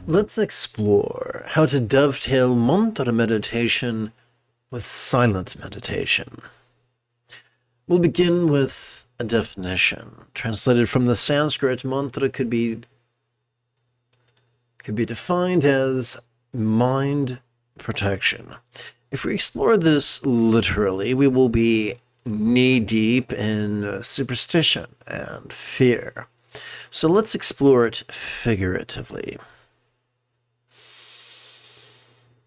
Let's explore how to dovetail mantra meditation with silent meditation. We'll begin with a definition. Translated from the Sanskrit, mantra could be defined as mind protection. If we explore this literally, we will be knee-deep in superstition and fear. So let's explore it figuratively.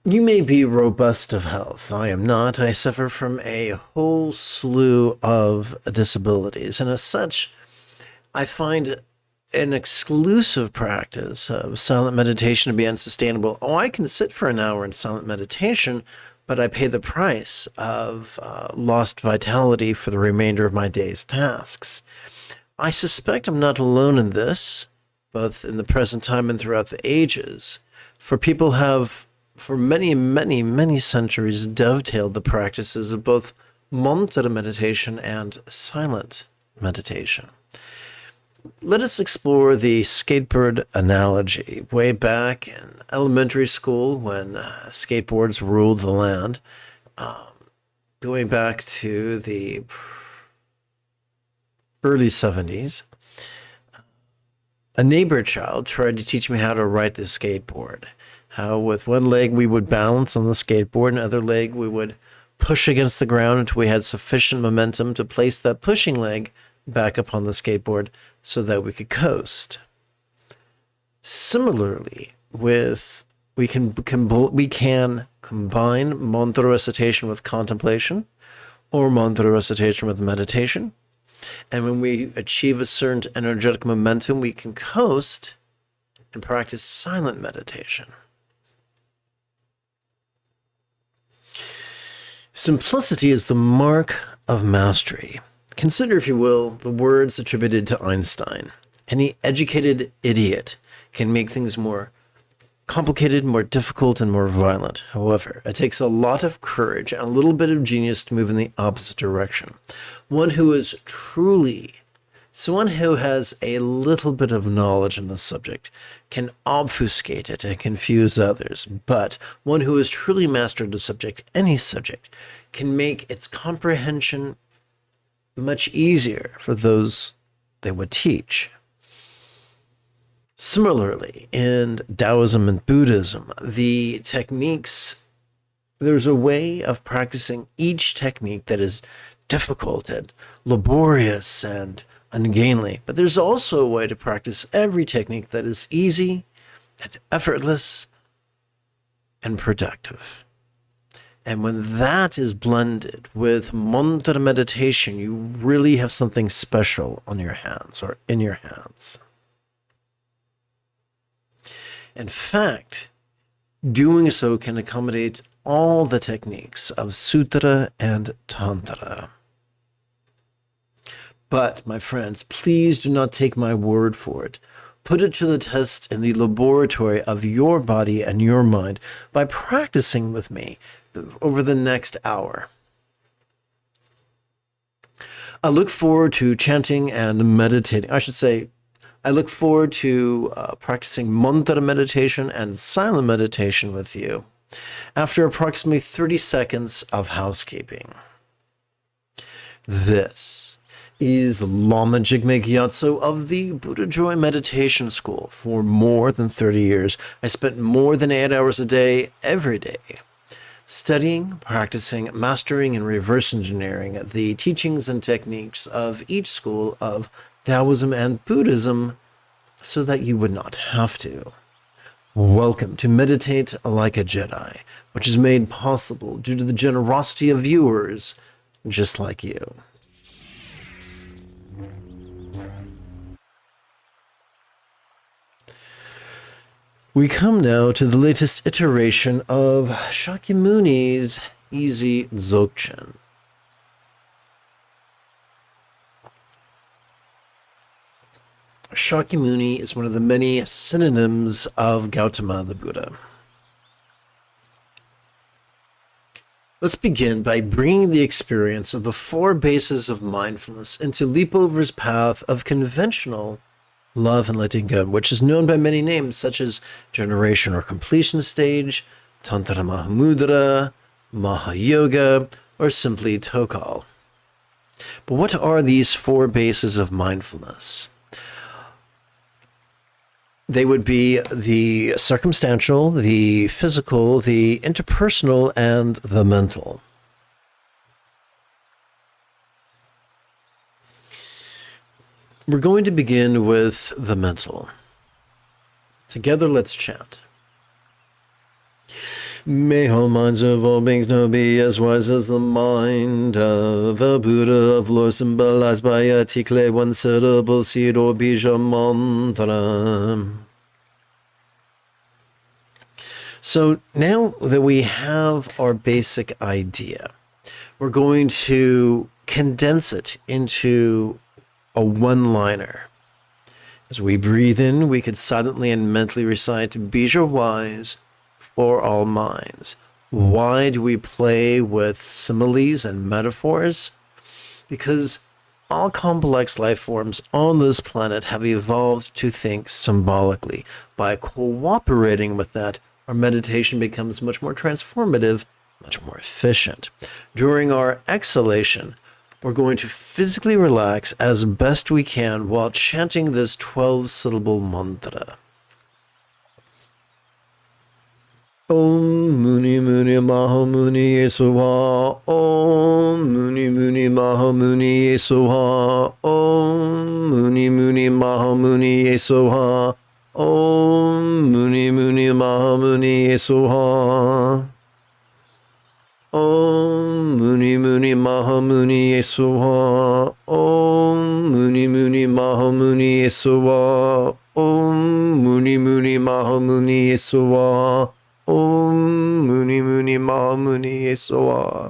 You may be robust of health. I am not. I suffer from a whole slew of disabilities, and as such, I find an exclusive practice of silent meditation to be unsustainable. Oh, I can sit for an hour in silent meditation, but I pay the price of lost vitality for the remainder of my day's tasks. I suspect I'm not alone in this, both in the present time and throughout the ages. For people have, for many, many, many centuries, dovetailed the practices of both mantra meditation and silent meditation. Let us explore the skateboard analogy. Way back in elementary school, when skateboards ruled the land, going back to the early 70s, a neighbor child tried to teach me how to ride the skateboard. How with one leg we would balance on the skateboard, and the other leg we would push against the ground until we had sufficient momentum to place that pushing leg back upon the skateboard so that we could coast. Similarly, we can combine mantra recitation with contemplation, or mantra recitation with meditation. And when we achieve a certain energetic momentum, we can coast and practice silent meditation. Simplicity is the mark of mastery. Consider, if you will, the words attributed to Einstein. Any educated idiot can make things more complicated, more difficult, and more violent. However, it takes a lot of courage and a little bit of genius to move in the opposite direction. Someone who has a little bit of knowledge in the subject can obfuscate it and confuse others, but one who has truly mastered the subject, any subject, can make its comprehension much easier for those they would teach. Similarly, in Taoism and Buddhism, there's a way of practicing each technique that is difficult and laborious and ungainly, but there's also a way to practice every technique that is easy and effortless and productive. And when that is blended with mantra meditation, you really have something special on your hands, or in your hands. In fact, doing so can accommodate all the techniques of Sutra and Tantra. But, my friends, please do not take my word for it. Put it to the test in the laboratory of your body and your mind by practicing with me over the next hour. I look forward to chanting and meditating. I look forward to practicing mantra meditation and silent meditation with you after approximately 30 seconds of housekeeping. This is Lama Jigme Gyatso of the Buddha Joy Meditation School. For more than 30 years, I spent more than 8 hours a day, every day, studying, practicing, mastering, and reverse engineering the teachings and techniques of each school of Taoism and Buddhism so that you would not have to. Welcome to Meditate Like a Jedi, which is made possible due to the generosity of viewers just like you. We come now to the latest iteration of Shakyamuni's Easy Dzogchen. Shakyamuni is one of the many synonyms of Gautama the Buddha. Let's begin by bringing the experience of the 4 bases of mindfulness into Leapover's path of conventional love and letting go, which is known by many names such as generation or completion stage, Tantra Mahamudra, Mahayoga, or simply Tokal. But what are these four bases of mindfulness? They would be the circumstantial, the physical, the interpersonal, and the mental. We're going to begin with the mental. Together, let's chant. May all minds of all beings now be as wise as the mind of a Buddha of lore symbolized by a tikle, one syllable seed or bija mantra. So now that we have our basic idea, we're going to condense it into a one-liner. As we breathe in, we could silently and mentally recite Bija wise for all minds. Why do we play with similes and metaphors? Because all complex life forms on this planet have evolved to think symbolically. By cooperating with that, our meditation becomes much more transformative, much more efficient. During our exhalation, we're going to physically relax as best we can while chanting this 12-syllable mantra. Om Muni Muni Maha Muni Yesuha. Om Muni Muni Maha Muni Yesuha. Om Muni Muni Maha Muni Yesuha. Om Muni Muni Maha Muni Yesuha. Om Muni Muni Maha Muni Yesuha. Om Muni Muni Maha Muni Yesuha. Om Muni Muni Maha Muni Yesuha. Om Muni Muni Maha Muni Yesuha.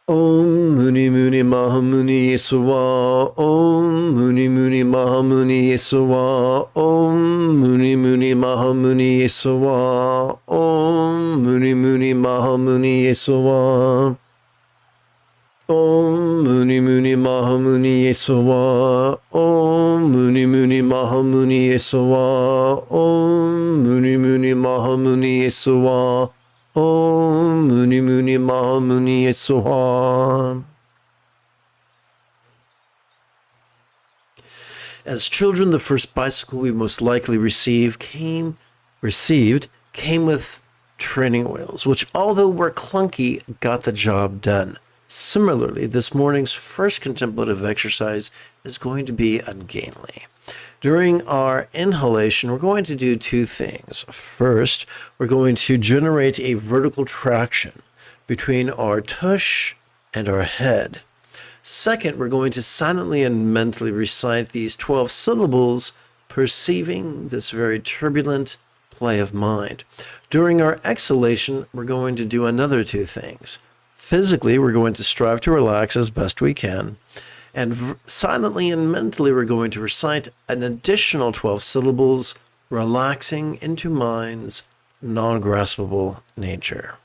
Om Muni Muni Maha Muni Yesuha. Om Muni Muni Maha Muni Yesuha. Om Muni Muni Maha Muni Yesuha. Om Muni Muni Maha Muni Yesuha. Om Muni Muni Maha Muni Yesuha. Om Muni Muni Maha Muni Yesuha. Om Muni Muni Maha Muni Yesuha. Om Muni Muni Maha Muni Yesuha. As children, the first bicycle we most likely received came with training wheels, which, although were clunky, got the job done. Similarly, this morning's first contemplative exercise is going to be ungainly. During our inhalation, we're going to do two things. First, we're going to generate a vertical traction between our tush and our head. Second, we're going to silently and mentally recite these 12 syllables, perceiving this very turbulent play of mind. During our exhalation, we're going to do another two things. Physically, we're going to strive to relax as best we can. And silently and mentally, we're going to recite an additional 12 syllables, relaxing into mind's non-graspable nature.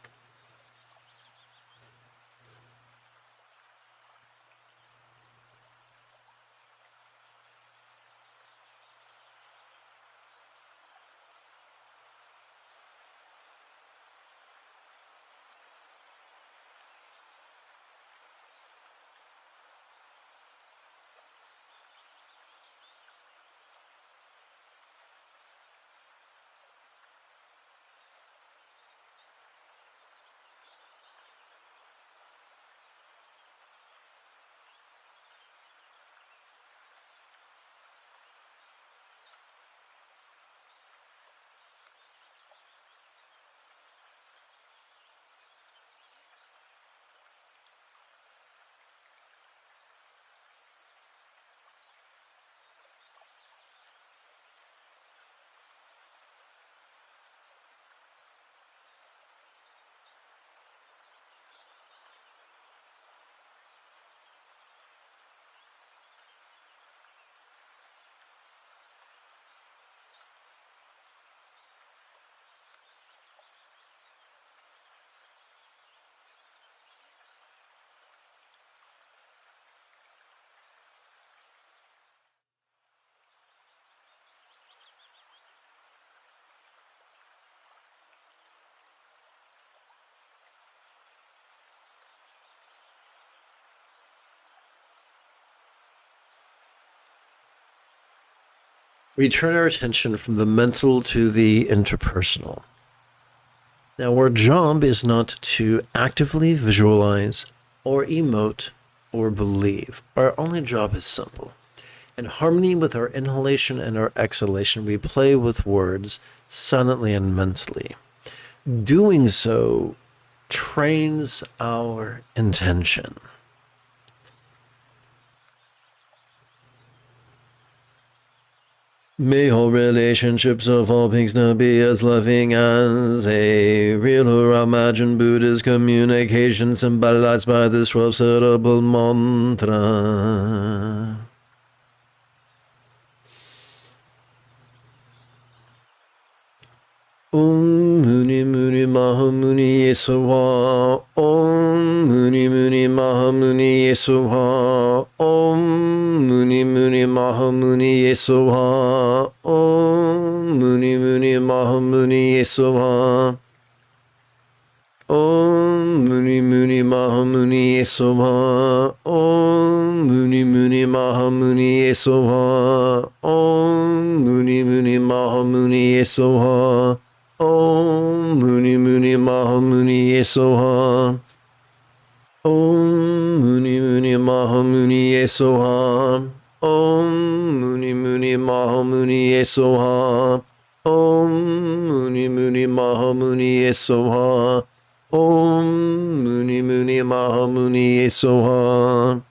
we turn our attention from the mental to the interpersonal. Now, our job is not to actively visualize or emote or believe. Our only job is simple. In harmony with our inhalation and our exhalation, we play with words silently and mentally. Doing so trains our intention. May all relationships of all beings now be as loving as a real or imagined Buddhist communication symbolized by this 12-syllable mantra. Om Muni Muni Maha Muni Yesuwa. Om Muni Muni Maha Muni Yesuwa. Om Muni Muni Maha Muni Yesuwa. Om Muni Muni Maha Muni Yesuwa. Om Muni Muni Maha Muni Yesuwa. Om Muni Muni Maha Muni Yesuwa. Om Muni Muni Maha Muni Yesuwa. Om Muni Muni Maha Muni Yesuwa. Om Muni Muni Maha Muni Yesuwa. Om Muni Muni Maha Muni Yesuwa. Om Muni Muni Maha Muni Yesuwa. Om Muni Muni Maha Muni Yesuwa.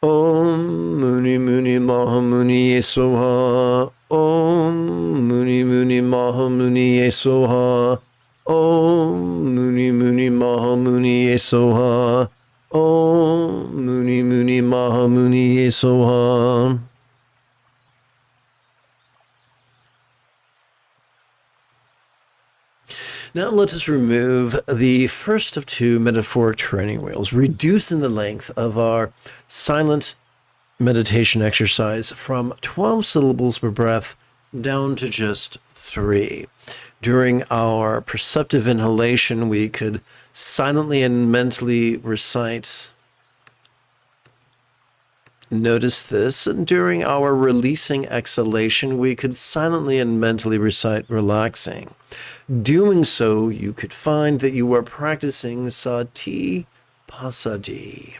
Om Muni Muni Maha Muni Yesuwa. Om Muni Muni Maha Muni Yesuwa. Om Muni Muni Maha Muni Yesuwa. Om Muni Muni Maha Muni Yesuwa. Now let us remove the first of two metaphoric training wheels, reducing the length of our silent meditation exercise from 12 syllables per breath down to just 3. During our perceptive inhalation, we could silently and mentally recite, notice this, and during our releasing exhalation, we could silently and mentally recite relaxing. Doing so, you could find that you are practicing sati passaddhi.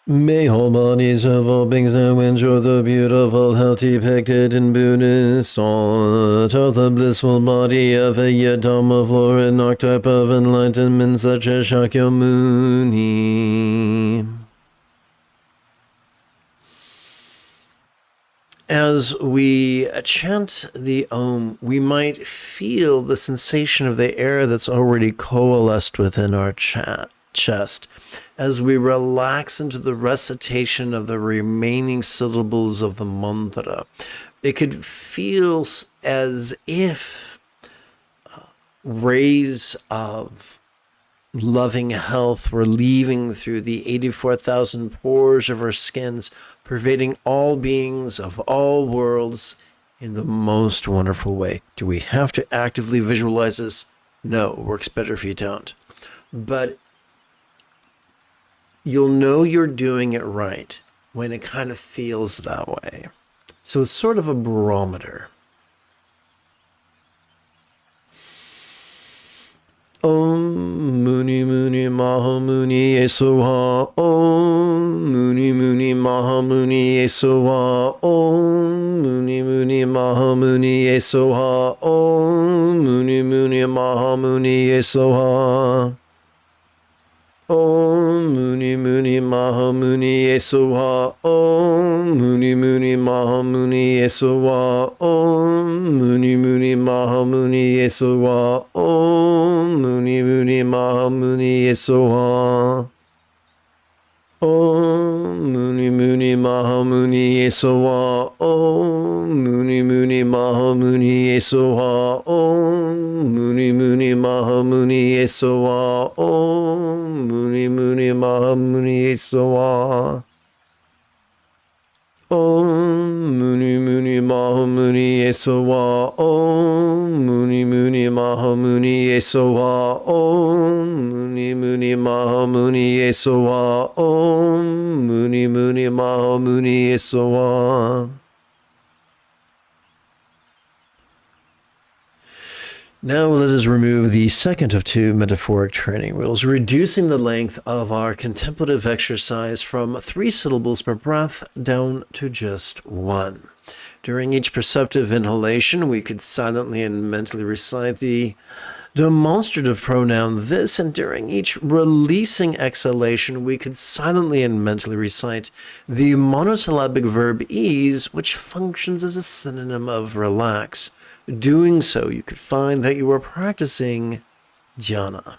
May all bodies of all beings now enjoy the beautiful health depicted in Buddhist thought of the blissful body of a Yadama Flora and archetype of enlightenment such as Shakyamuni. As we chant the Om, we might feel the sensation of the air that's already coalesced within our chest. As we relax into the recitation of the remaining syllables of the mantra, it could feel as if rays of loving health were leaving through the 84,000 pores of our skins, pervading all beings of all worlds in the most wonderful way. Do we have to actively visualize this? No, it works better if you don't. but you'll know you're doing it right when it kind of feels that way. So it's sort of a barometer. Om Muni Muni Maha Muni Esoha. Om Muni Muni Maha Muni Esoha. Om Muni Muni Maha Muni Esoha. Om Muni Muni Maha Muni Esoha. Om Muni Muni Maha Muni Esoha. Om Muni Muni Maha Muni Esoha. Om Muni Muni Maha Muni Esoha. Om Muni Muni Maha Muni Esoha. Om Muni Muni Maha Muni Esoha. Om Muni Muni Maha Muni Esoha. Om Muni Muni Maha Muni Esoha. Om Muni Muni Maha Muni Esoha. Om Muni Muni Maha Muni Esoha. Om Muni Muni Maha Muni Esoha. Om Muni Muni Maha Muni Esoha. Om Muni Muni Maha Muni Esoha. Now let us remove the second of two metaphoric training rules, reducing the length of our contemplative exercise from 3 syllables per breath down to just 1. During each perceptive inhalation, we could silently and mentally recite the demonstrative pronoun this, and during each releasing exhalation, we could silently and mentally recite the monosyllabic verb ease, which functions as a synonym of relax. Doing so, you could find that you are practicing jhana.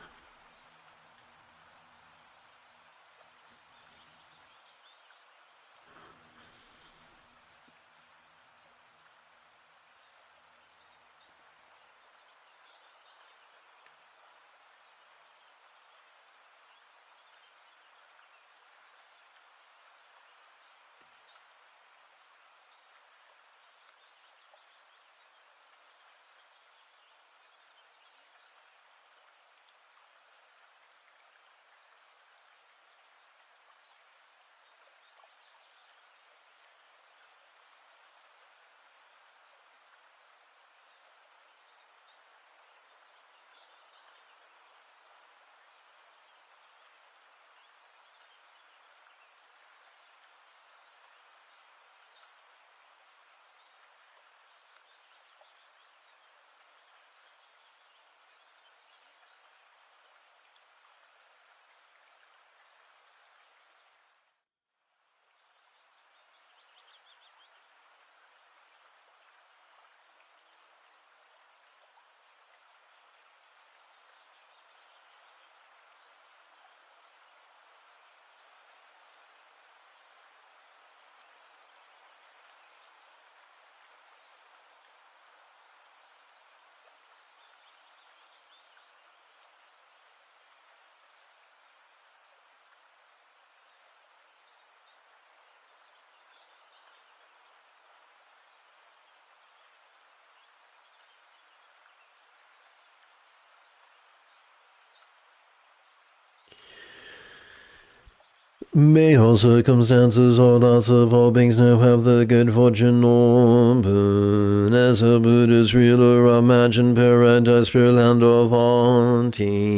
May all circumstances, all thoughts of all beings now have the good fortune open, as a Buddha's real or imagined paradise, pure land of Auntie.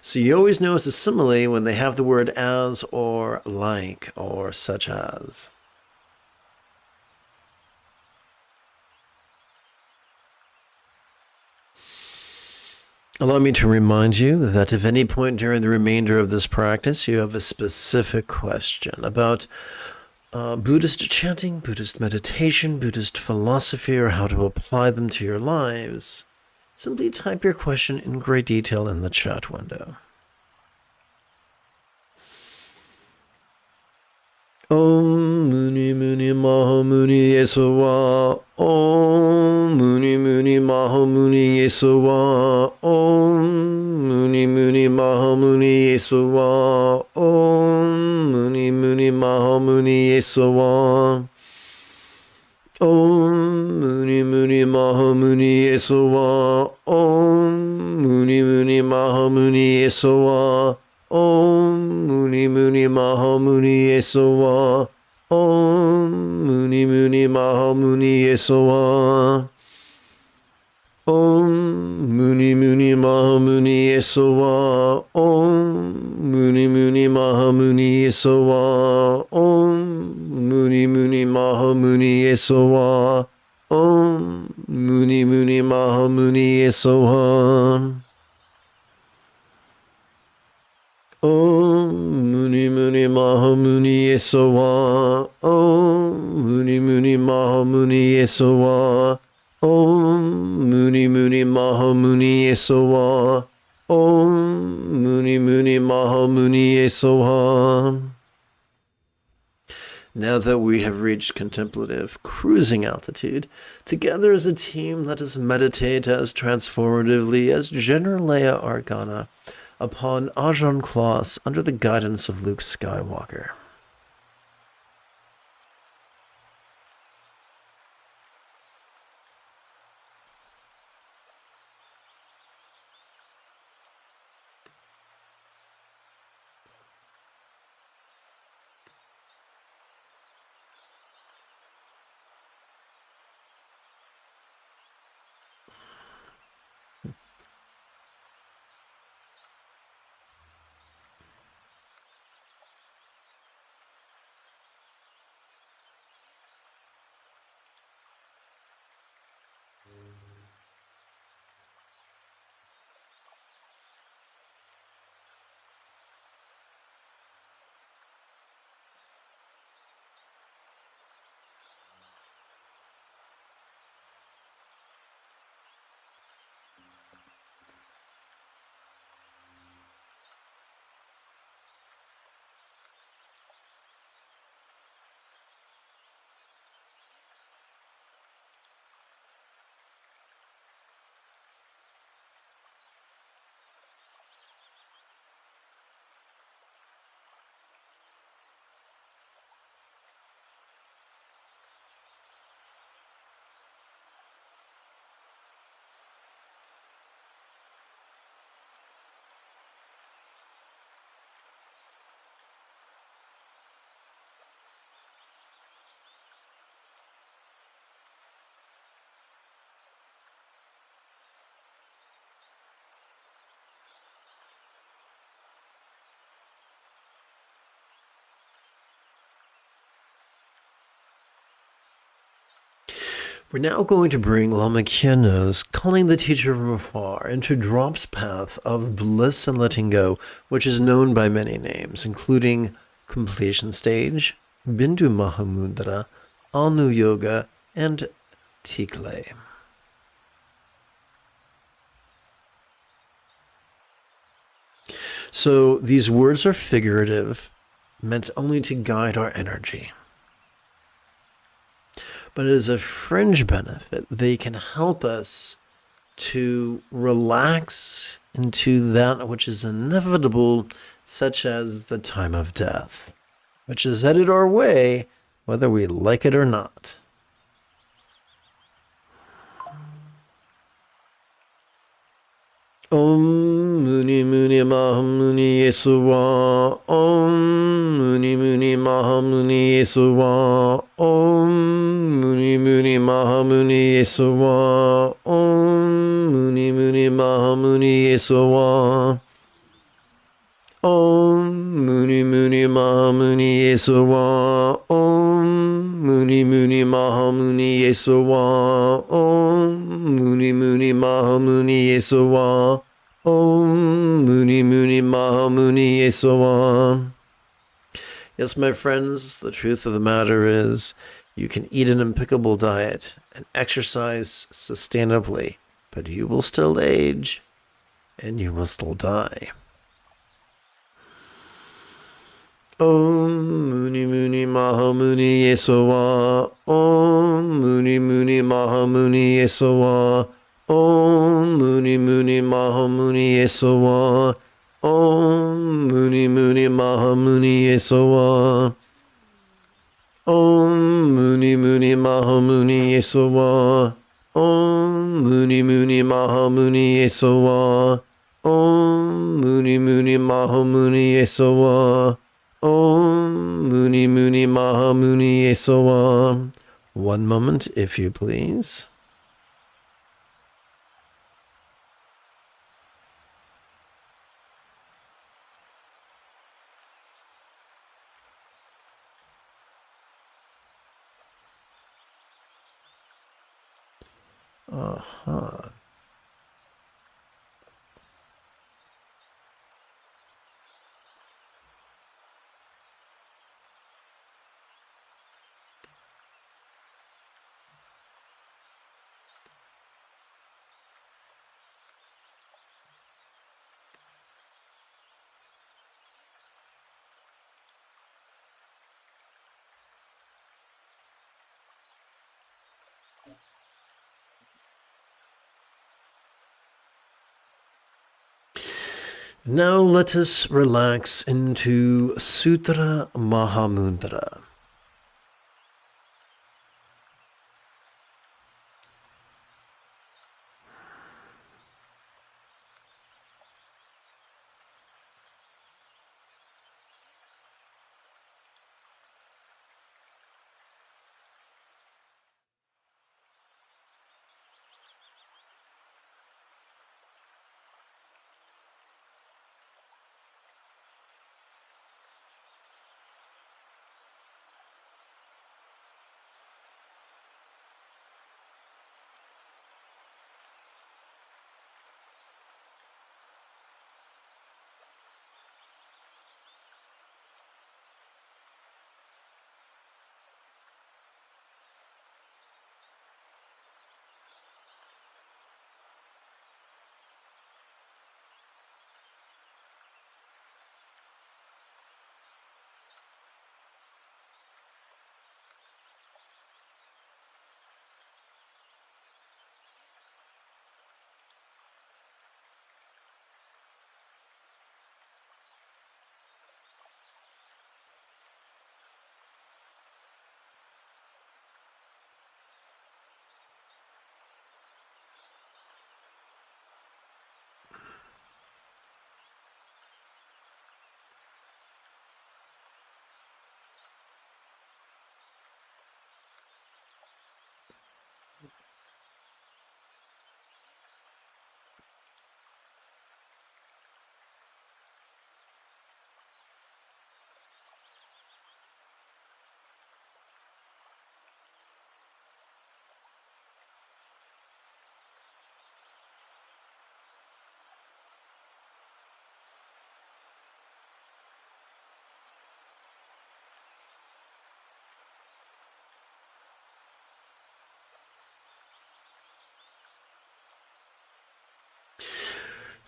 So you always know it's a simile when they have the word as or like or such as. Allow me to remind you that if any point during the remainder of this practice you have a specific question about Buddhist chanting, Buddhist meditation, Buddhist philosophy, or how to apply them to your lives, simply type your question in great detail in the chat window. Om Muni Muni Maha Muni Yesowa. Om Muni Muni Maha Muni Yesowa. Om Muni Muni Maha Muni Yesowa. Om Muni Muni Maha Muni Yesowa. Om Muni Muni Maha Muni Yesowa. Om Muni Muni Mahamuni Esowa. Om Muni Muni Mahamuni Esowa. Om Muni Muni Mahamuni Esowa. Om Muni Muni Mahamuni Esowa. Om Muni Muni Mahamuni Esowa. Om Muni Muni Mahamuni Esowa. Om Muni Muni Mahamuni Esowa. Om Muni Muni Mahamuni Esowa. Om Muni Muni Mahamuni Esowa. Om Muni Muni Mahamuni Esowa. Om Muni Muni Mahamuni Esowa. Now that we have reached contemplative cruising altitude, together as a team, let us meditate as transformatively as General Leia Organa upon Ajahn Kloss under the guidance of Luke Skywalker. We're now going to bring Lama Kyano's Calling the Teacher from Afar into Drop's path of bliss and letting go, which is known by many names, including Completion Stage, Bindu Mahamudra, Anu Yoga, and Tikle. So these words are figurative, meant only to guide our energy. But as a fringe benefit, they can help us to relax into that which is inevitable, such as the time of death, which is headed our way, whether we like it or not. Om Muni Muni Mahamuni Yesuwa. Om Muni Muni Mahamuni Yesuwa. Om Muni Muni Mahamuni Yesuwa. Om Muni Muni Mahamuni Yesuwa. Om Muni Muni Mahamuni Yesuwa. Om Muni Muni Mahamuni Yesuwa. Om Muni Muni Mahamuni Yesuwa. Om Muni Muni Mahamuni Yesuwa. Yes, my friends, the truth of the matter is you can eat an impeccable diet and exercise sustainably, but you will still age and you will still die. Om Muni Muni Mahamuni Yesuwa. Om Muni Muni Mahamuni Yesuwa. Om Muni Muni Mahamuni Yesuwa. Om Muni Muni Mahamuni Yesuwa. Om Muni Muni Mahamuni Yesuwa. Om Muni Muni Mahamuni Yesuwa. Om Muni Muni Maha Muni Esowa. Om Muni Muni Maha Muni Esowa. One moment, if you please. Uh-huh. Now let us relax into Sutra Mahamudra.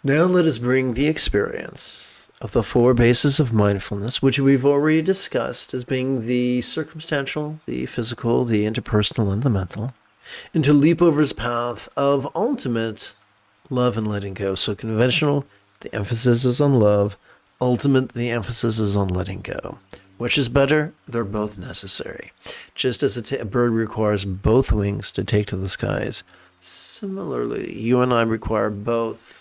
Now let us bring the experience of the four bases of mindfulness, which we've already discussed as being the circumstantial, the physical, the interpersonal, and the mental, into Leapover's path of ultimate love and letting go. So conventional, the emphasis is on love. Ultimate, the emphasis is on letting go. Which is better? They're both necessary. Just as a bird requires both wings to take to the skies, similarly, you and I require both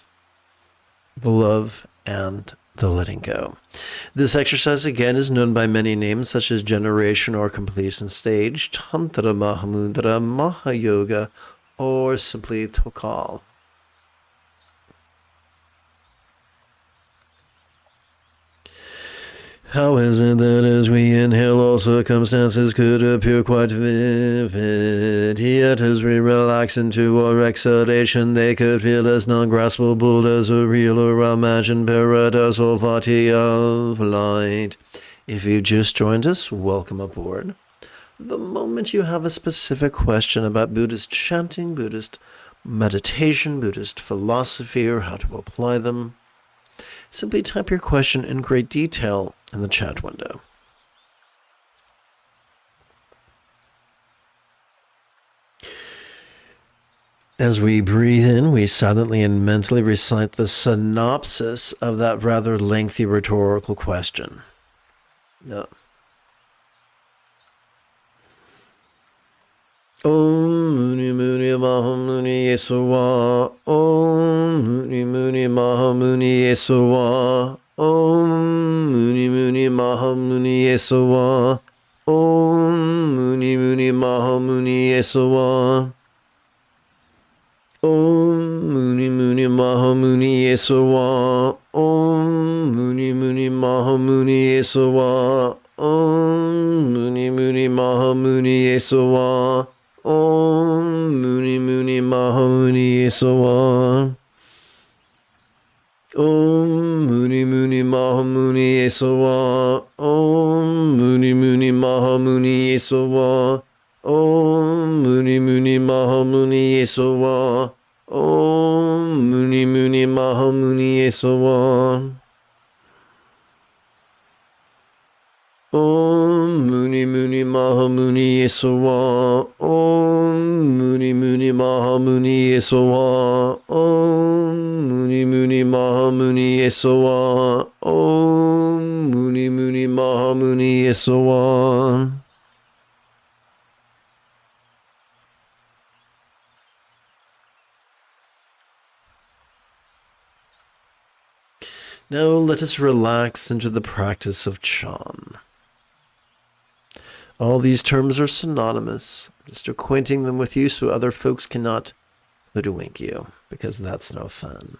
the love and the letting go. This exercise again is known by many names such as generation or completion stage, Tantra Mahamudra, Mahayoga, or simply Tokal. How is it that as we inhale all circumstances could appear quite vivid, yet as we relax into our exhalation they could feel as non-graspable as a real or imagined paradise or vati of light? If you just joined us, welcome aboard. The moment you have a specific question about Buddhist chanting, Buddhist meditation, Buddhist philosophy, or how to apply them, simply type your question in great detail in the chat window. As we breathe in, we silently and mentally recite the synopsis of that rather lengthy rhetorical question. No. Om Muni Muni Maha Muni Yesuwa. Om Muni Muni Muni Mahamuni Yesowa. Om Muni Muni Mahamuni Yesowa. Om Muni Muni Mahamuni Yesowa. Om Muni Muni Mahamuni Yesowa. Om Muni Muni Mahamuni Yesowa. Om Muni Muni Mahamuni Yesowa. Om Muni Muni Mahamuni Yesowa. Om Muni Muni Mahamuni Yesowa. Om Muni Muni Mahamuni Yesowa. Om Muni Muni Mahamuni Yesowa. Om Muni Muni Mahamuni Yesowa. Om Muni Muni Mahamuni Yesowa. Om Muni Muni Mahamuni Yesowa. Om Muni Muni Mahamuni Yesowa. Om Muni Muni Mahamuni Yesowa. Now let us relax into the practice of Chan. All these terms are synonymous. Just acquainting them with you so other folks cannot hoodwink you, because that's no fun.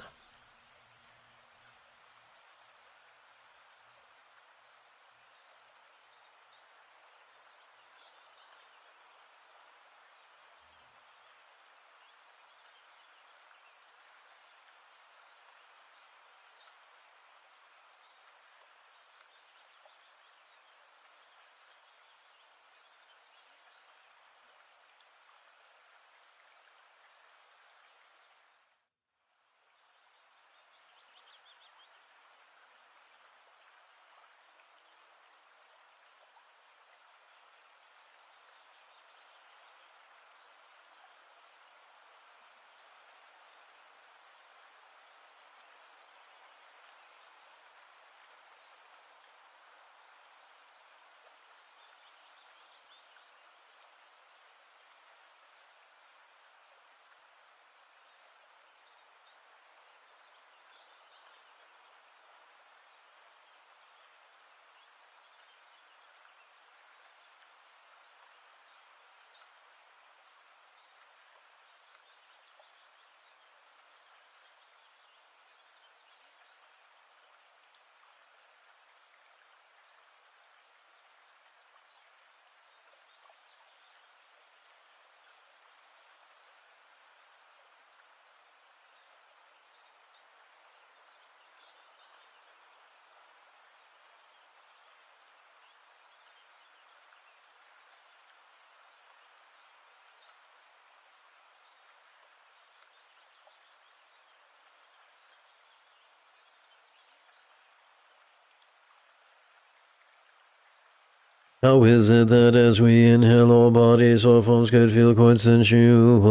How is it that as we inhale our bodies, our forms could feel quite sensual?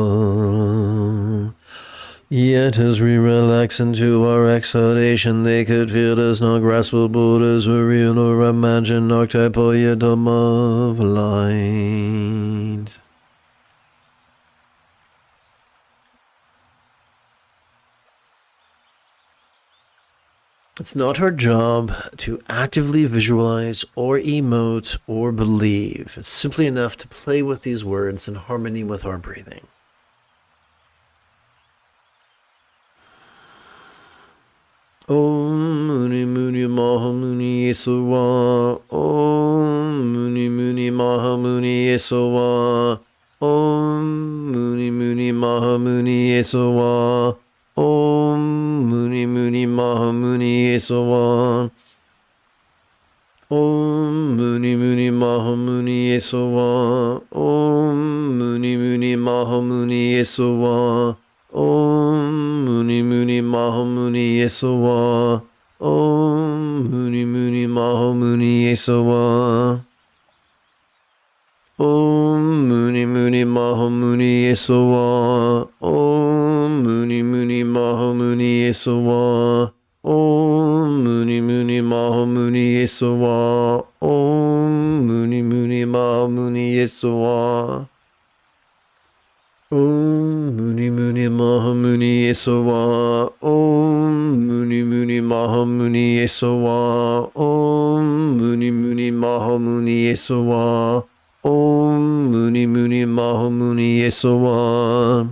Yet as we relax into our exhalation, they could feel as not graspable as a real or imagined archetypal yet of light. It's not our job to actively visualize or emote or believe. It's simply enough to play with these words in harmony with our breathing. Om Muni Muni Mahamuni Yesowa. Om Muni Muni Mahamuni Yesowa. Om Muni Muni Mahamuni Yesowa. Om Muni Muni Mahamuni Yesowa. Om Muni Muni Mahamuni Yesowa. Om Muni Muni Mahamuni Yesowa. Om Muni Muni Mahamuni Yesowa. Om Muni Muni Mahamuni Yesowa. Om Muni Muni Mahamuni Yesowa. Om Muni Muni Mahamuni Yesowa. Om Muni Muni Mahamuni Yesowa. Om Muni Muni Mahamuni Yesowa. Om Muni Muni Mahamuni Yesowa. Om Mahamuni Esowa. Om Muni Muni Mahamuni Esowa. Om Muni Muni Mahamuni Esowa.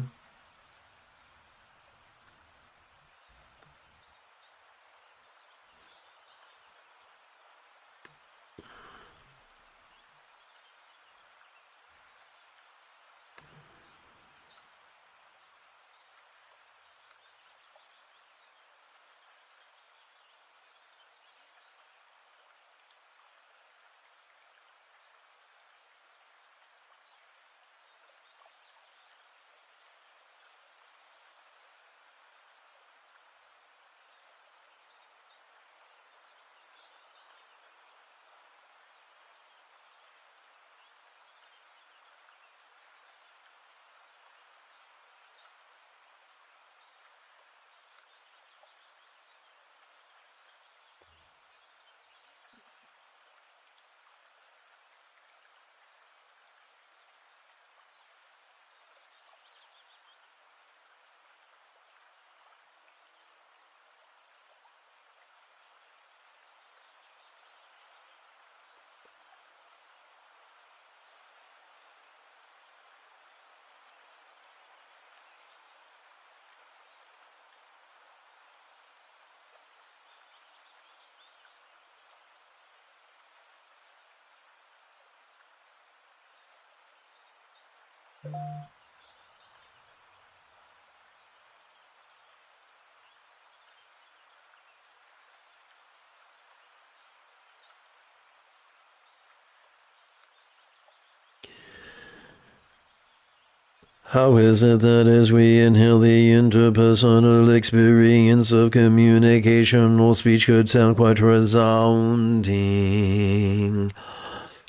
How is it that as we inhale the interpersonal experience of communication or speech could sound quite resounding,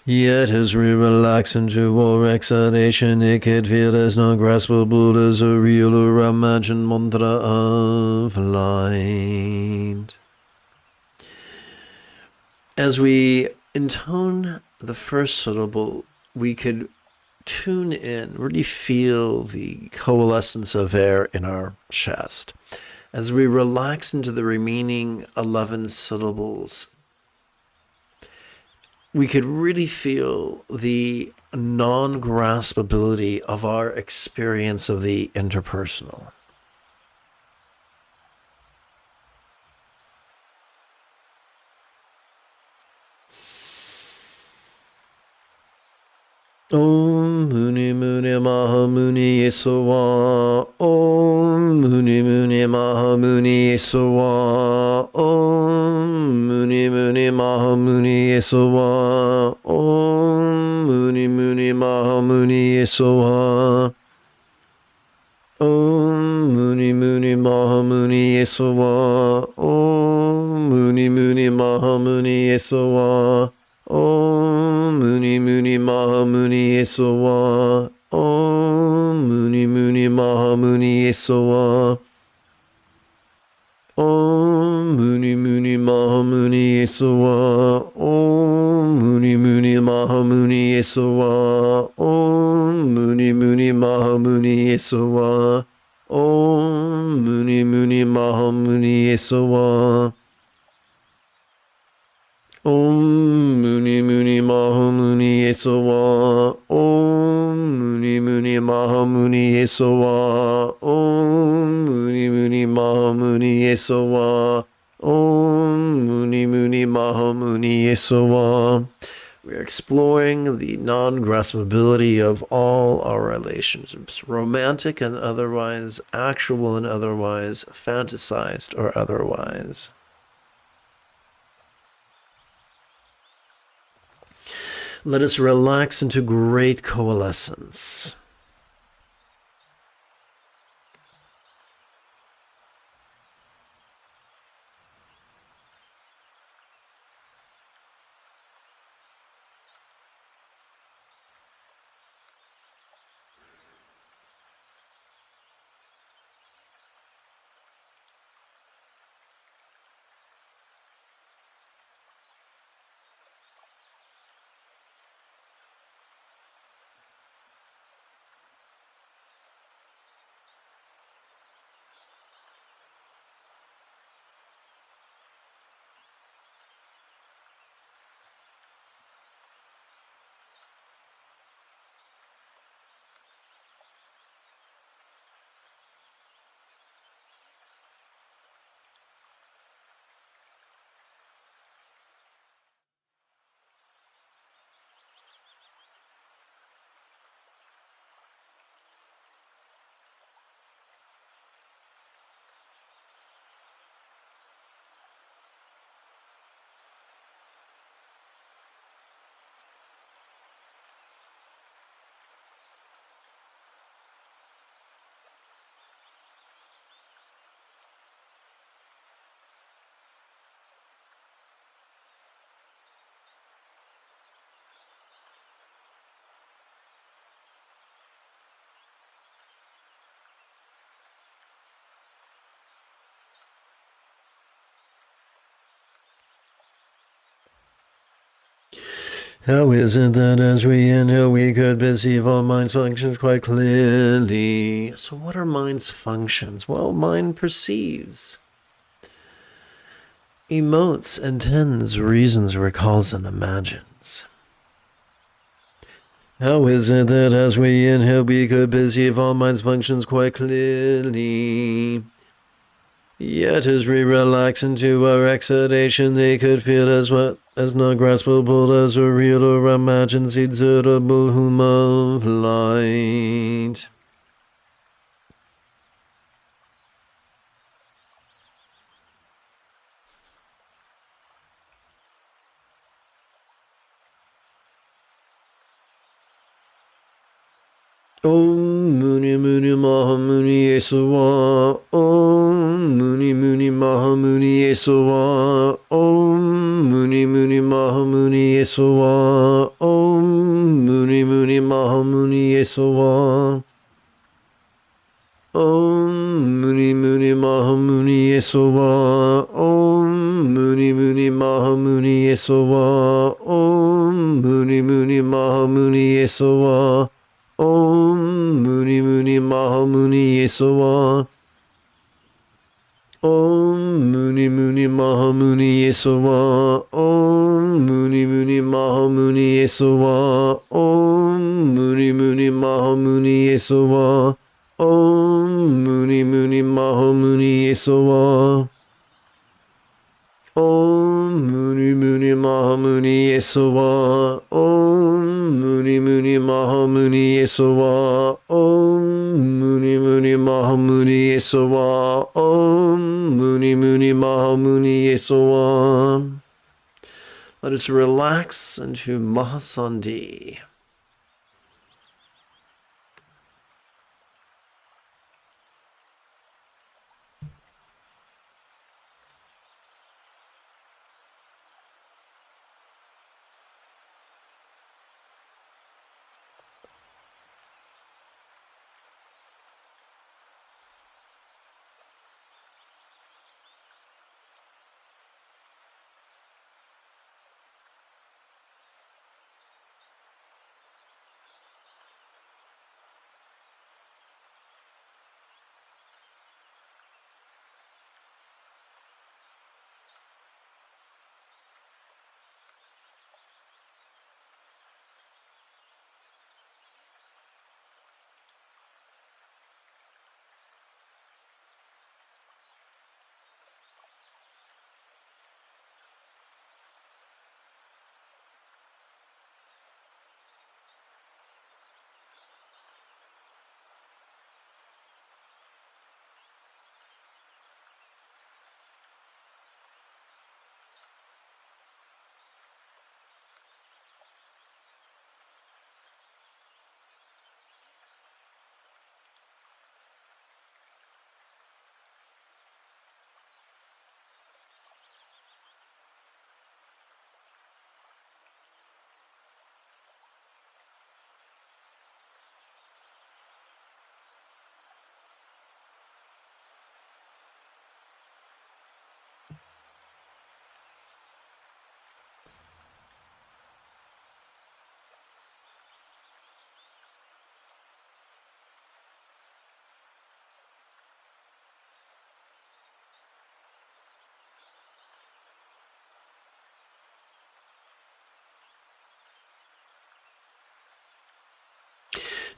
yet as we relax into our exhalation, it could feel as non-graspable as a real or imagined mantra of light. As we intone the first syllable, we could tune in, really feel the coalescence of air in our chest. As we relax into the remaining 11 syllables, we could really feel the non-graspability of our experience of the interpersonal. Om Muni Muni Maha Muni Esowa. Om Muni Muni Maha Muni Esowa. Om Muni Muni Maha Muni Esowa. Om Muni Muni Maha Muni Esowa. Om Muni Muni Maha Muni Esowa. Om Muni Muni Maha Muni Esowa. Om Muni Muni Maha Muni Esowa. Om Muni Muni Maha Muni Esowa. Om Muni Muni Maha Muni Esowa. Om Muni Muni Maha Muni Esowa. Om Muni Muni Maha Muni Esowa. Om Muni Muni Maha Muni Esowa. Om Muni Muni Maha Muni Esowa. Om Muni Muni Maha Muni Esowa. Om Muni Muni Maha Muni Esowa. Om Muni Muni Maha Muni Esowa. We are exploring the non-graspability of all our relationships, romantic and otherwise, actual and otherwise, fantasized or otherwise. Let us relax into great coalescence. How is it that as we inhale, we could perceive our mind's functions quite clearly? So what are mind's functions? Well, mind perceives, emotes, intends, reasons, recalls, and imagines. How is it that as we inhale, we could perceive all mind's functions quite clearly? Yet as we relax into our exhalation, they could feel as what as not graspable as a real or imagined seedable whom of light. Om Muni Muni Maha Muni Yesuwa. Om Muni Muni Maha Muni Yesuwa. Om Muni Muni Maha Muni Yesuwa. Om Muni Muni Maha Muni Yesuwa. Om Muni Muni Maha Muni Yesuwa. Om Muni Muni Maha Muni Yesuwa. Om Muni Muni Maha Muni Yesuwa. Om Muni Muni Maha Muni Yesuwa. Om Muni Muni Maha Muni Yesuwa. Om Muni Muni Maha Muni Yesuwa. Om Muni Muni Maha Muni Yesuwa. Om Muni Muni Maha Muni Yesuwa. Om Muni Muni Maha Muni Yesuwa. Om Muni Muni Maha Muni Yesuwa. Om Muni Muni Maha Muni Yesuwa. Om Muni Muni Maha Muni Yesuwa. Let us relax into Mahasandhi.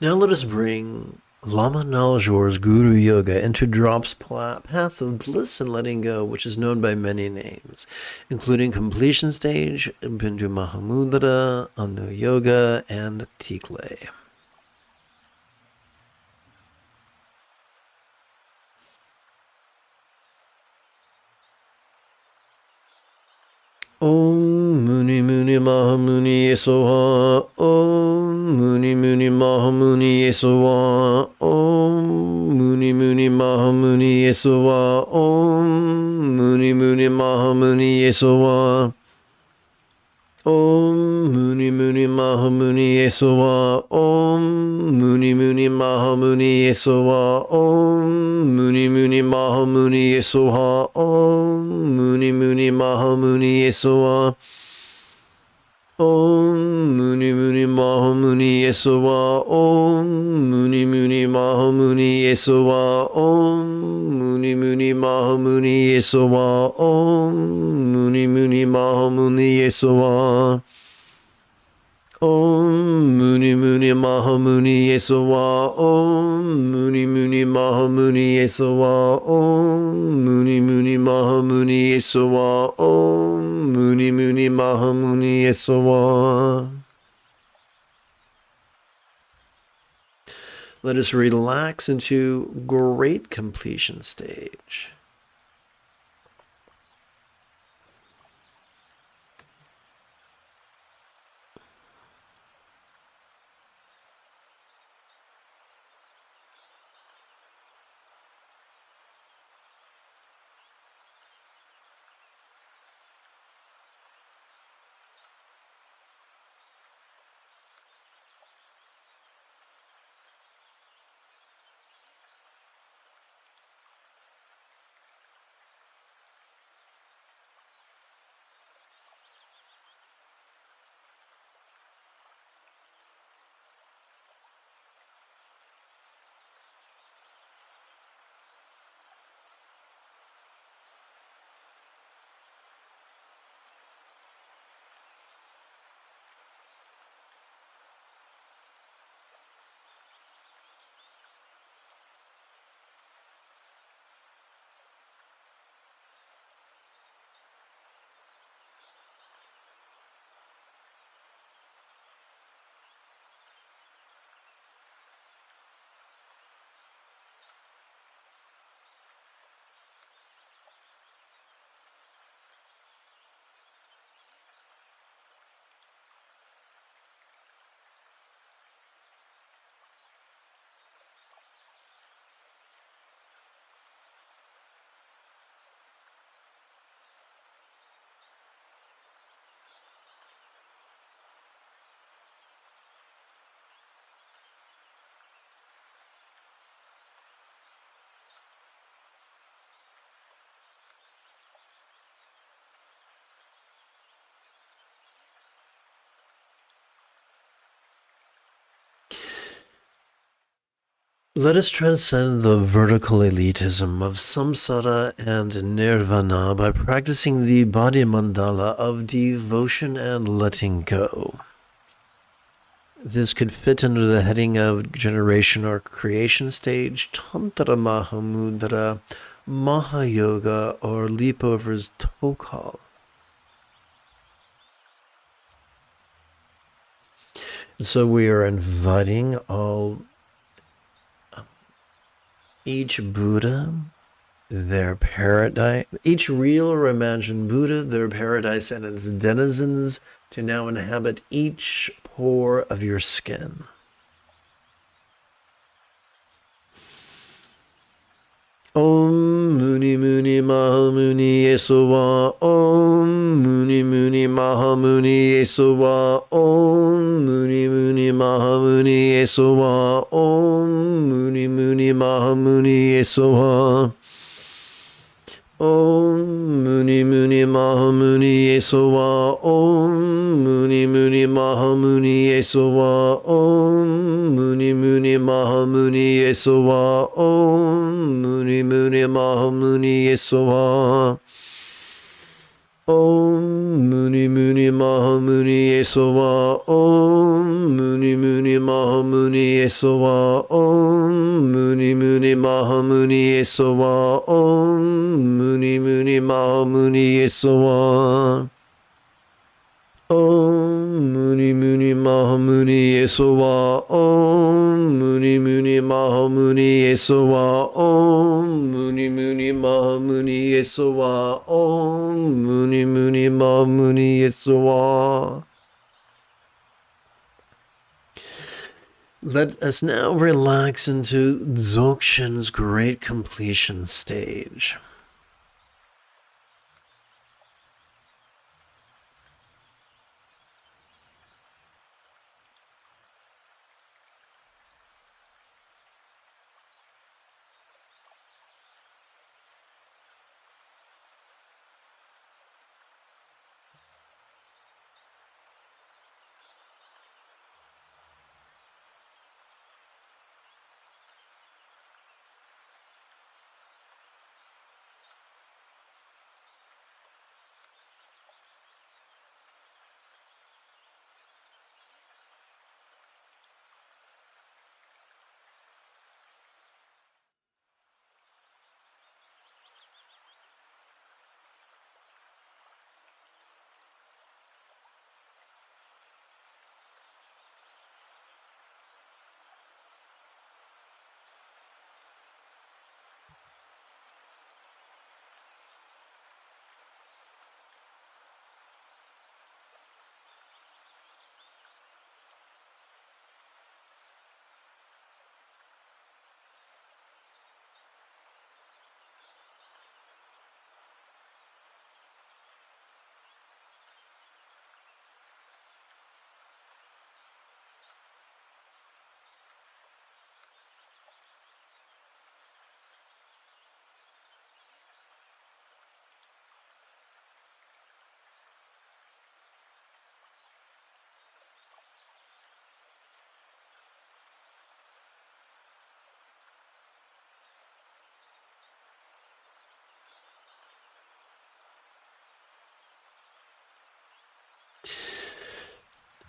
Now let us bring Lama Naljor's Guru Yoga into Drop's path of bliss and letting go, which is known by many names, including completion stage, Bindu Mahamudra, Anu Yoga, and Tikle. Om Muni Muni Maha Muni Yesoha. Om Muni Muni Maha Muni Yesoha. Om Muni Muni Maha Muni Yesoha. Om Muni Muni Maha Muni Yesoha. Om Muni Muni Maha Muni Yesoha. Om Muni Muni Maha Muni Yesoha. Om Muni Muni Maha Muni Yesoha. Om Muni Muni Maha Muni Yesoha. Om Muni Muni Mahamuni Yesowa. Om Muni Muni Mahamuni Yesowa. Om Muni Muni Mahamuni Yesowa. Om Muni Muni Mahamuni Yesowa. Om Muni Muni Mahamuni Yesowa. Om Muni Muni Mahamuni Yesowa. Om Muni Muni Mahamuni Yesowa. Om Muni Muni Mahamuni Yesowa. Let us relax into great completion stage. Let us transcend the vertical elitism of samsara and nirvana by practicing the body mandala of devotion and letting go. This could fit under the heading of generation or creation stage, Tantra Mahamudra, Mahayoga, or Leapover's toe call. So we are inviting each Buddha, their paradise, each real or imagined Buddha, their paradise, and its denizens to now inhabit each pore of your skin. Om Muni Muni Mahamuni Yesowa. Om Muni Muni Mahamuni Yesowa. Om Muni Muni Mahamuni Yesowa. Om Muni Muni Mahamuni Yesowa. Om Muni Muni Mahamuni Yesowa. Om Muni Muni Mahamuni Yesowa. Om Muni Muni Mahamuni Yesowa. Om Muni Muni Mahamuni Yesowa. Om Muni Muni Mahamuni Yesowa. Om Muni Muni Mahamuni Yesowa. Om Muni Muni Mahamuni Yesowa. Om Muni Muni Mahamuni Yesowa. Om Muni Muni Mahamuni Yesowa. Om Muni Muni Mahamuni Yesowa. Om Muni Muni Mahamuni Yesowa. Om Muni Muni Mahamuni Yesowa. Let us now relax into Dzogchen's great completion stage.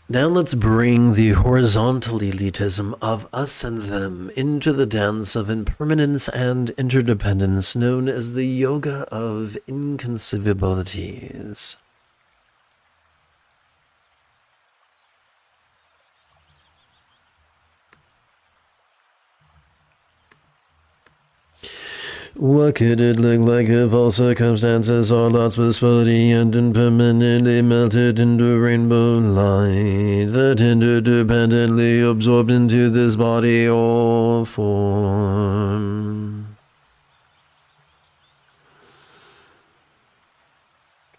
Now let's bring the horizontal elitism of us and them into the dance of impermanence and interdependence known as the yoga of inconceivabilities. What could it look like if all circumstances are lost with spotty and impermanently melted into rainbow light that interdependently absorbed into this body or form?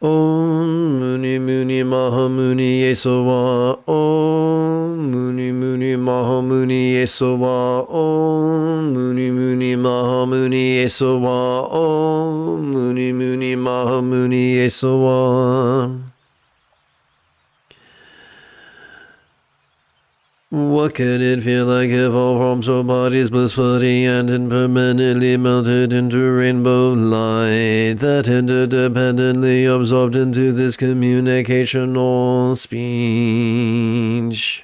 Om Muni Muni Maha Muni Yesowa. Om Muni Muni Maha Muni Yesowa. Om Muni Muni Maha Muni Yesowa. Om Muni Muni Maha Muni Yesowa. What could it feel like if all forms or bodies blissfully and impermanently melted into rainbow light that interdependently absorbed into this communication or speech?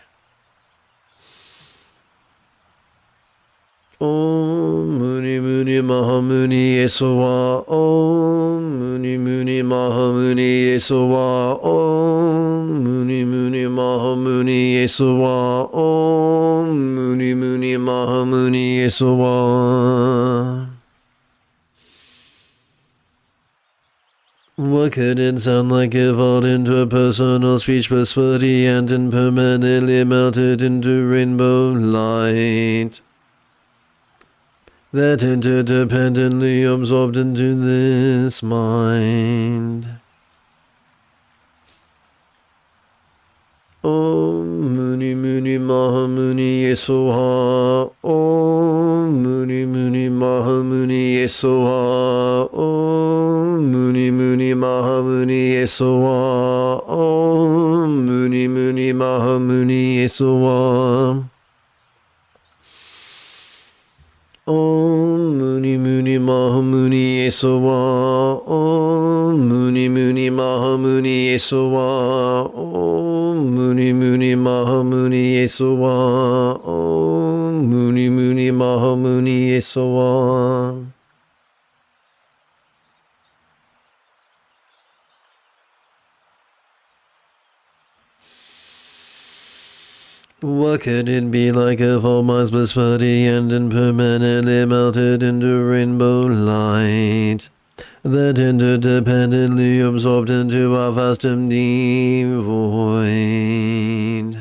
Om Muni Muni Maha Muni Yesowa. Om Muni Muni Maha Muni Yesowa. Om Muni Muni Maha Muni Yesowa. Om Muni Muni Maha Muni Yesowa. What could it sound like if all interpersonal speech was fully and impermanently melted into rainbow light that interdependently absorbed into this mind? Om Muni Muni Maha Muni Yesoha. Om Muni Muni Maha Muni Yesoha. Om Muni Muni Maha Muni Yesoha. Om Muni Muni Maha Muni Yesoha. Om Muni Muni Maha Muni Yesowa. Om Muni Muni Maha Muni Yesowa. Om Muni Muni Maha Muni Yesowa. Om Muni Muni Maha Muni Yesowa. What could it be like if all minds blissfully and impermanently melted into rainbow light that interdependently absorbed into our vast empty void?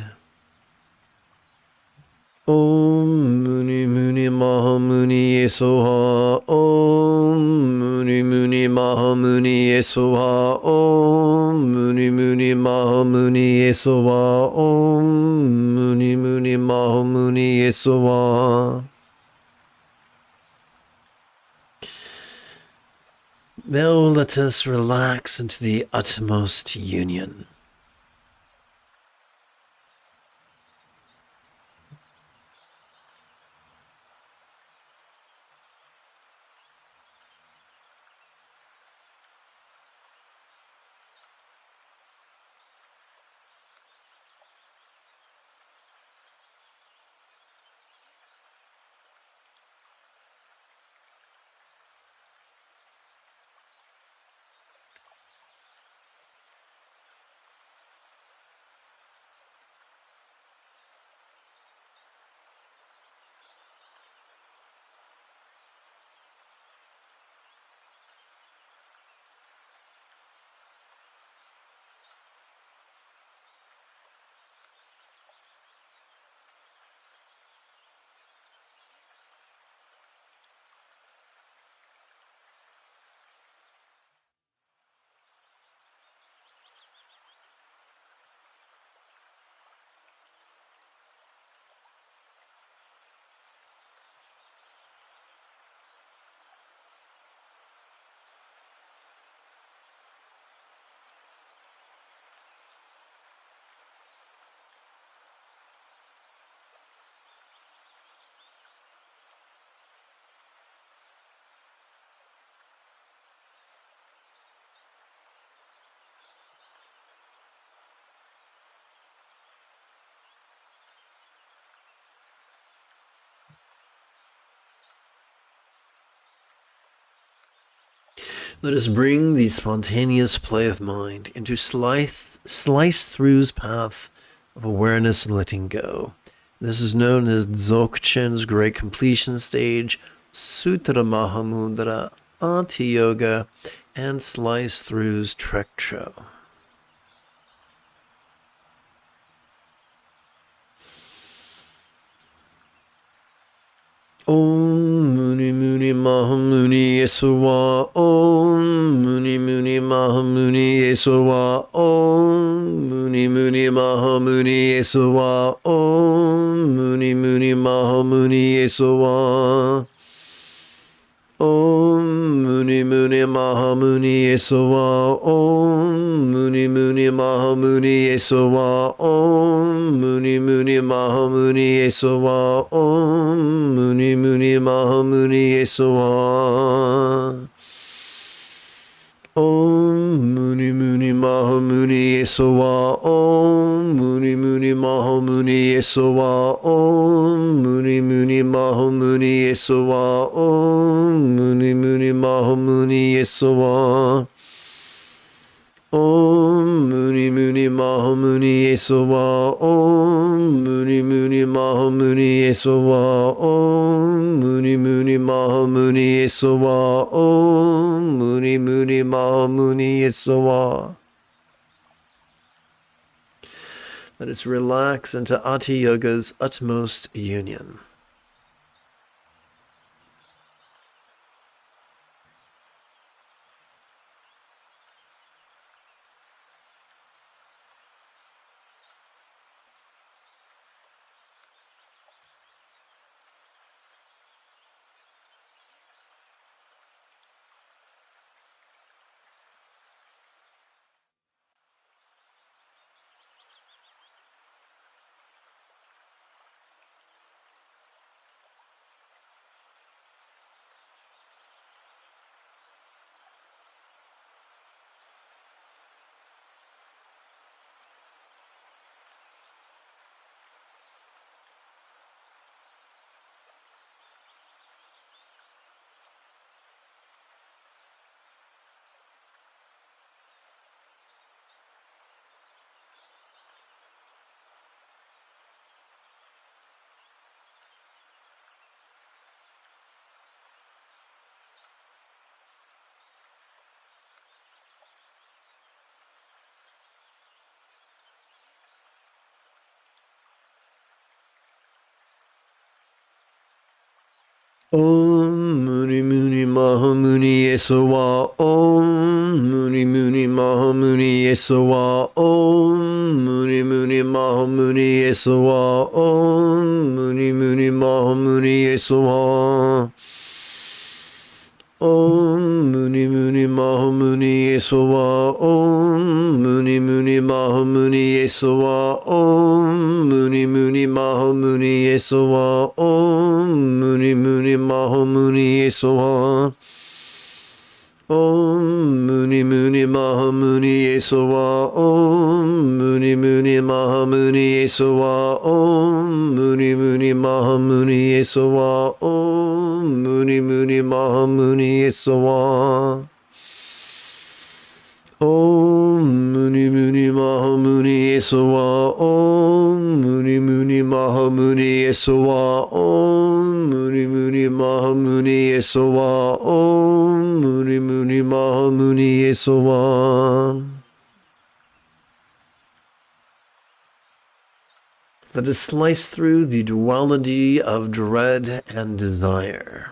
Om Muni Muni Maha Muni Yesoha. Om Muni Muni Maha Muni Yesoha. Om Muni Muni Maha Muni Yesoha. Om Muni Muni Maha Muni Yesoha. Now let us relax into the utmost union. Let us bring the spontaneous play of mind into slice-through's path of awareness and letting go. This is known as Dzogchen's Great Completion Stage, Sutra Mahamudra, Ati Yoga, and Slice-through's Trekcho. Om Muni Muni Mahamuni Yesuwa. Om Muni Muni Mahamuni Yesuwa. Om Muni Muni Mahamuni Yesuwa. Om Muni Muni Mahamuni Yesuwa. Om Muni Muni Mahamuni Yesuwa. Om Muni Muni Mahamuni Yesuwa. Om Muni Muni Mahamuni Yesuwa. Om Muni Muni Mahamuni Yesuwa. Om Muni Muni Mahamuni Yesuwa. Om Muni Muni Mahamuni Yesuwa. Om Muni Muni Mahamuni Yesuwa. Om Muni Muni Mahamuni Yesuwa. Om Muni Muni Mahamuni Yesuwa. Om Muni Muni Mahamuni Yesuwa. Om Muni Muni Mahamuni Yesuwa. Om Muni Muni Mahamuni Yesuwa. Let us relax into Ati Yoga's utmost union. Om Muni Muni Mahamuni Yesuwa. Om Muni Muni Mahamuni Yesuwa. Om Muni Muni Mahamuni Yesuwa. Om Muni Muni Mahamuni Yesuwa. Om Muni Muni Mahamuni Yesuwa. Om Muni Muni Mahamuni Yesuwa. Om Muni Muni Mahamuni Yesuwa. Om Muni Muni Mahamuni Yesuwa. Om Muni Muni Mahamuni Yesuwa. Om Muni Muni Mahamuni Yesuwa. Om Muni Muni Mahamuni Yesuwa. Om Muni Muni Mahamuni Yesuwa. Om Muni Muni Mahamuni Yesuwa. Om Muni Muni Mahamuni Yesuwa. Om Muni Muni Mahamuni Yesuwa. Om Muni Muni Mahamuni Yesuwa. Let us slice through the duality of dread and desire.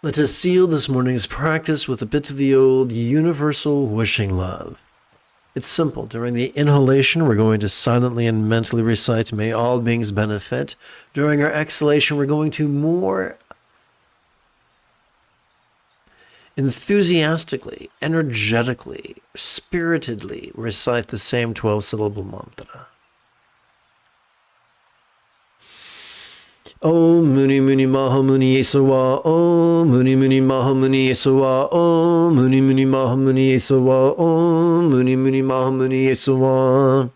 Let us seal this morning's practice with a bit of the old universal wishing love. It's simple. During the inhalation, we're going to silently and mentally recite, "May all beings benefit." During our exhalation, we're going to more enthusiastically, energetically, spiritedly recite the same 12-syllable mantra. Om Muni Muni Maha Muni Yesawa, Om Muni Muni Maha Muni Yesawa, Om Muni Muni Maha Muni Yesawa, Om Muni Muni Maha Muni Yesawa.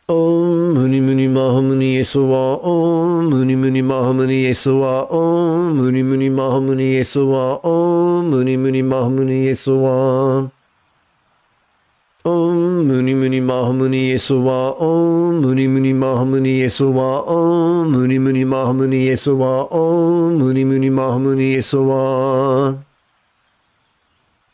Om Muni Muni Maha Muni Yesawa, Om Muni Muni Maha Muni Yesawa, Om Muni Muni Maha Muni Yesawa, Om Muni Muni Maha Muni Yesawa. Om Muni Muni Maha Muni Yesawa, Om Muni Muni Maha Muni Yesawa, Om Muni Muni Maha Muni Yesawa, Om Muni Muni Maha Muni Yesawa.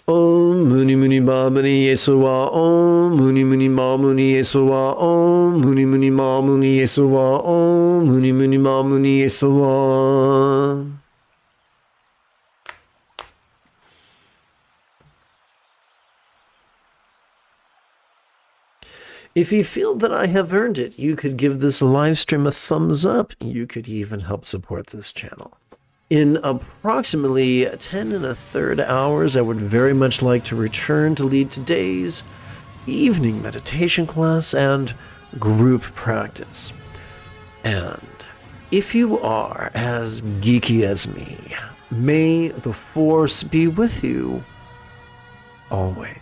Om Muni Muni Maha Muni Yesawa, Om Muni Muni Maha Muni Yesawa, Om Muni Muni Maha Muni Yesawa, Om Muni Muni Maha Muni Yesawa. If you feel that I have earned it, you could give this live stream a thumbs up. You could even help support this channel. In approximately 10 1/3 hours, I would very much like to return to lead today's evening meditation class and group practice. And if you are as geeky as me, may the force be with you always.